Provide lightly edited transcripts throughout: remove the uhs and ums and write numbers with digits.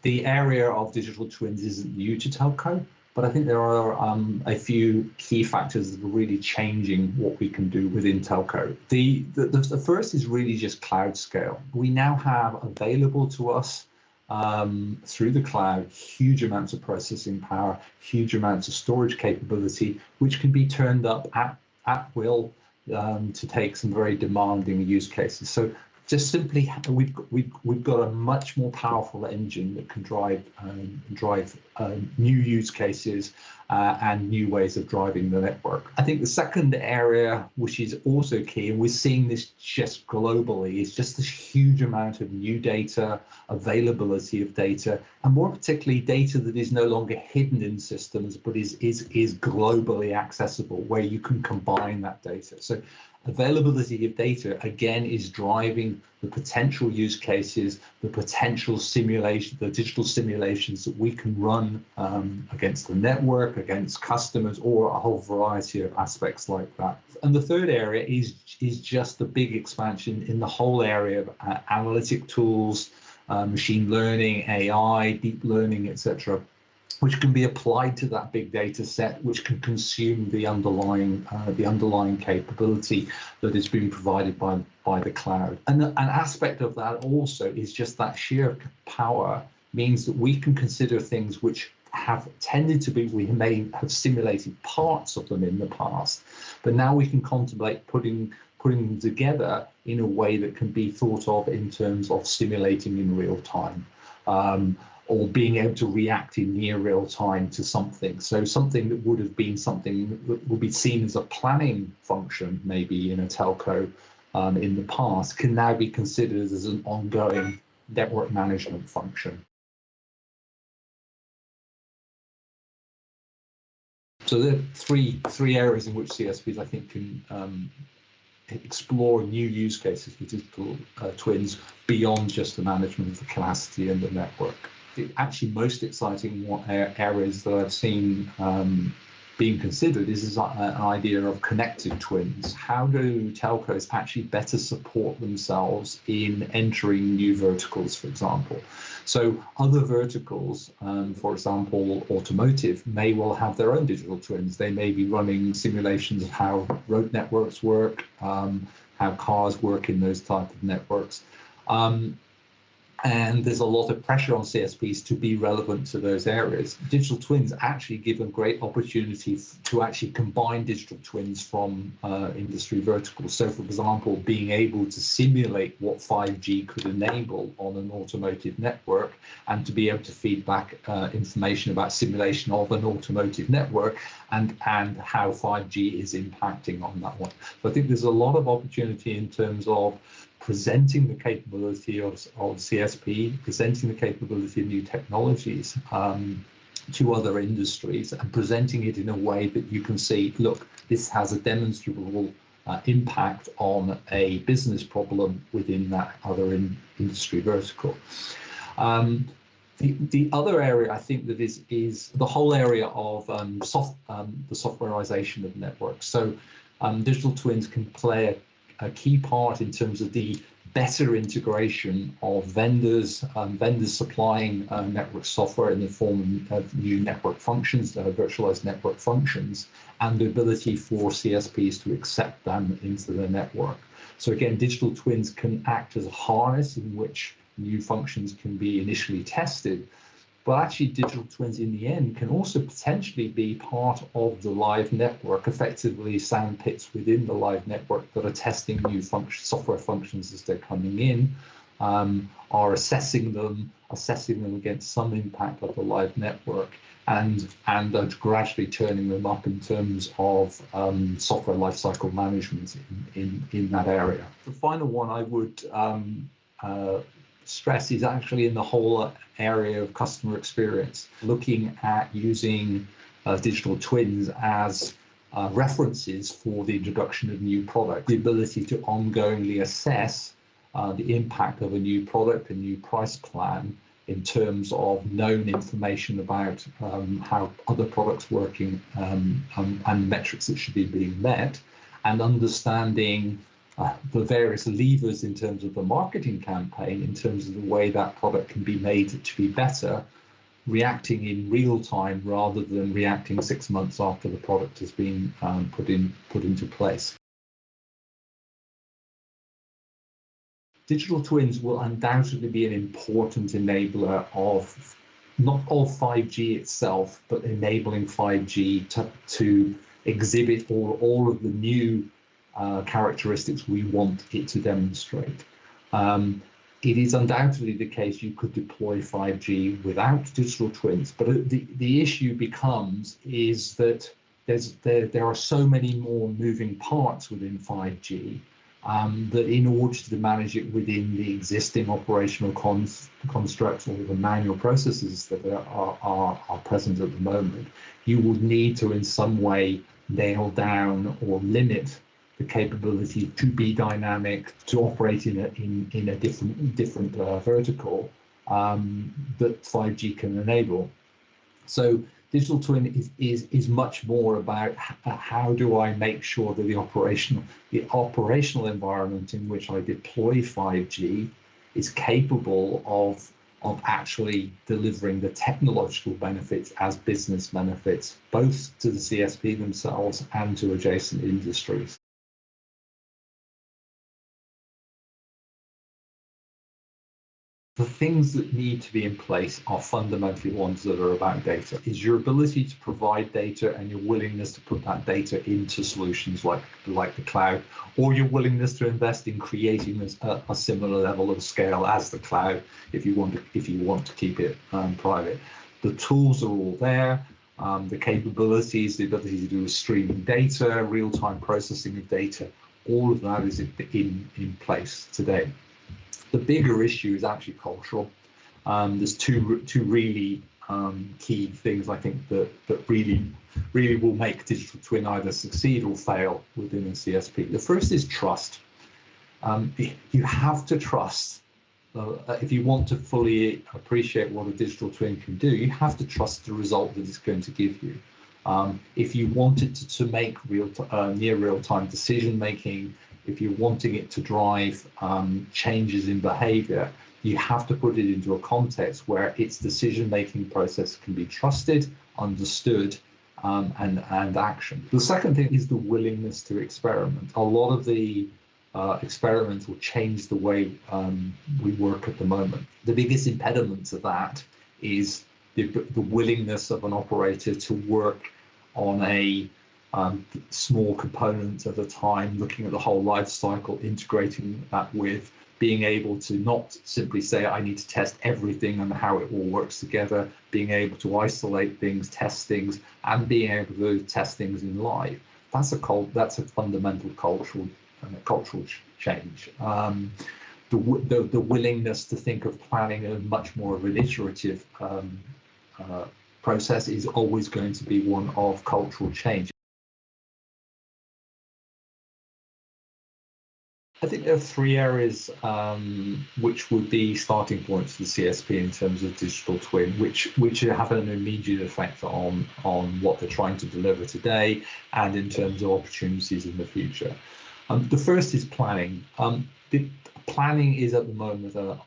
The area of digital twins isn't new to telco, but I think there are a few key factors that are really changing what we can do within telco. The first is really just cloud scale. We now have available to us through the cloud huge amounts of processing power, huge amounts of storage capability, which can be turned up at will to take some very demanding use cases. So just simply, we've got a much more powerful engine that can drive new use cases and new ways of driving the network. I think the second area, which is also key, and we're seeing this just globally, is just this huge amount of new data, availability of data, and more particularly data that is no longer hidden in systems, but is globally accessible, where you can combine that data. So availability of data, again, is driving the potential use cases, the potential simulation, the digital simulations that we can run against the network, against customers, or a whole variety of aspects like that. And the third area is just the big expansion in the whole area of analytic tools, machine learning, AI, deep learning, etc., which can be applied to that big data set, which can consume the underlying capability that is being provided by the cloud. And an aspect of that also is just that sheer power means that we can consider things which have tended to be, we may have simulated parts of them in the past, but now we can contemplate putting them together in a way that can be thought of in terms of simulating in real time. Or being able to react in near real time to something. So something that would have been something that would be seen as a planning function, maybe in a telco in the past, can now be considered as an ongoing network management function. So there are three areas in which CSPs, I think, can explore new use cases for digital twins beyond just the management of the capacity and the network. The actually most exciting areas that I've seen being considered is an idea of connected twins. How do telcos actually better support themselves in entering new verticals, for example? So other verticals, for example, automotive, may well have their own digital twins. They may be running simulations of how road networks work, how cars work in those type of networks. And there's a lot of pressure on CSPs to be relevant to those areas. Digital twins actually give a great opportunity to actually combine digital twins from industry verticals. So, for example, being able to simulate what 5G could enable on an automotive network, and to be able to feed back information about simulation of an automotive network and how 5G is impacting on that one. So I think there's a lot of opportunity in terms of presenting the capability of CSP, presenting the capability of new technologies to other industries, and presenting it in a way that you can see, look, this has a demonstrable impact on a business problem within that other industry vertical. The other area I think that is the whole area of the softwareization of networks. So digital twins can play a key part in terms of the better integration of vendors supplying network software in the form of new network functions, virtualized network functions, and the ability for CSPs to accept them into the network. So again, digital twins can act as a harness in which new functions can be initially tested, but actually digital twins in the end can also potentially be part of the live network, effectively sandpits within the live network that are testing new software functions as they're coming in, are assessing them against some impact of the live network, and are gradually turning them up in terms of software lifecycle management in that area. The final one I would stress is actually in the whole area of customer experience, looking at using digital twins as references for the introduction of new product, the ability to ongoingly assess the impact of a new product, a new price plan, in terms of known information about how other products working and metrics that should be being met, and understanding the various levers in terms of the marketing campaign, in terms of the way that product can be made to be better, reacting in real time rather than reacting 6 months after the product has been put into place. Digital twins will undoubtedly be an important enabler of not of 5G itself, but enabling 5G to exhibit all of the new characteristics we want it to demonstrate. It is undoubtedly the case you could deploy 5G without digital twins, but the issue becomes is that there are so many more moving parts within 5G that in order to manage it within the existing operational constructs or the manual processes that are present at the moment, you would need to in some way nail down or limit the capability to be dynamic, to operate in a different vertical that 5G can enable. So digital twin is much more about how do I make sure that the operational environment in which I deploy 5G is capable of actually delivering the technological benefits as business benefits, both to the CSP themselves and to adjacent industries. The things that need to be in place are fundamentally ones that are about data. Is your ability to provide data and your willingness to put that data into solutions like the cloud, or your willingness to invest in creating a similar level of scale as the cloud if you want to keep it private. The tools are all there. The capabilities, the ability to do streaming data, real-time processing of data, all of that is in place today. The bigger issue is actually cultural. There's two really key things I think that really will make digital twin either succeed or fail within a CSP. The first is trust. You have to trust. If you want to fully appreciate what a digital twin can do, you have to trust the result that it's going to give you. If you want it to make near real-time decision making, if you're wanting it to drive changes in behavior, you have to put it into a context where its decision-making process can be trusted, understood, and actioned. The second thing is the willingness to experiment. A lot of the experiments will change the way we work at the moment. The biggest impediment to that is the willingness of an operator to work on a small components at a time, looking at the whole life cycle, integrating that with being able to not simply say, I need to test everything and how it all works together, being able to isolate things, test things, and being able to test things in live. That's a fundamental cultural change. The willingness to think of planning as much more of an iterative process is always going to be one of cultural change. I think there are three areas which would be starting points for the CSP in terms of digital twin, which have an immediate effect on what they're trying to deliver today and in terms of opportunities in the future. The first is planning. Planning is at the moment an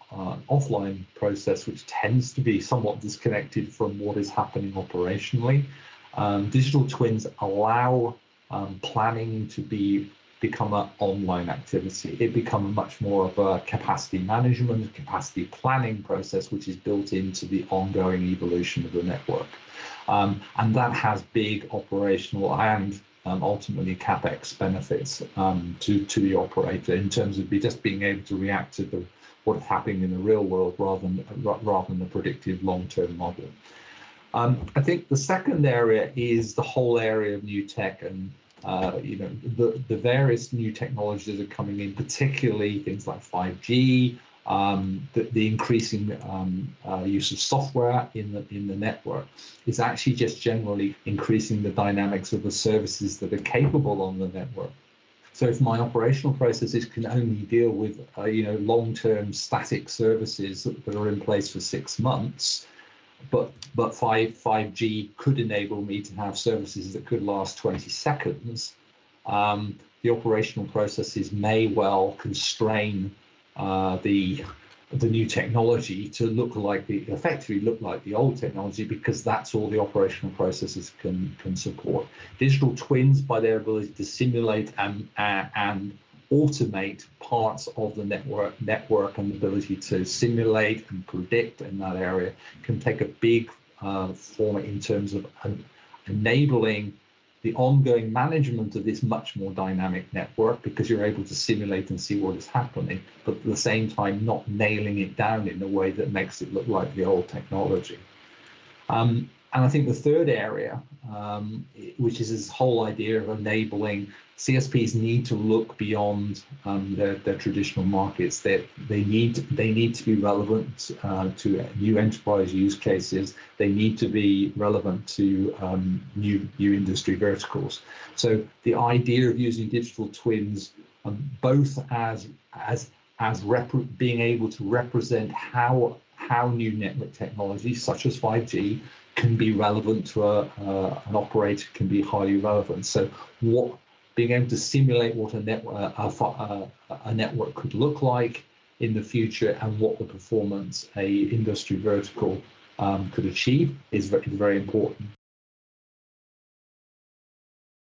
offline process which tends to be somewhat disconnected from what is happening operationally. Digital twins allow planning to become an online activity. It becomes much more of a capacity management, capacity planning process, which is built into the ongoing evolution of the network. And that has big operational and ultimately CapEx benefits to the operator in terms of just being able to react to what's happening in the real world rather than the predictive long-term model. I think the second area is the whole area of new tech and the various new technologies that are coming in, particularly things like 5G, the increasing use of software in the network is actually just generally increasing the dynamics of the services that are capable on the network. So if my operational processes can only deal with long-term static services that are in place for 6 months, but 5G could enable me to have services that could last 20 seconds, the operational processes may well constrain the new technology to effectively look like the old technology, because that's all the operational processes can support. Digital twins, by their ability to simulate and automate parts of the network and the ability to simulate and predict in that area, can take a big form in terms of enabling the ongoing management of this much more dynamic network, because you're able to simulate and see what is happening, but at the same time not nailing it down in a way that makes it look like the old technology. And I think the third area, which is this whole idea of enabling, CSPs need to look beyond their traditional markets. They need to be relevant to new enterprise use cases. They need to be relevant to new industry verticals. So the idea of using digital twins, both as being able to represent how new network technologies such as 5G can be relevant to an operator, can be highly relevant. So being able to simulate what a network could look like in the future, and what the performance a industry vertical could achieve is very important.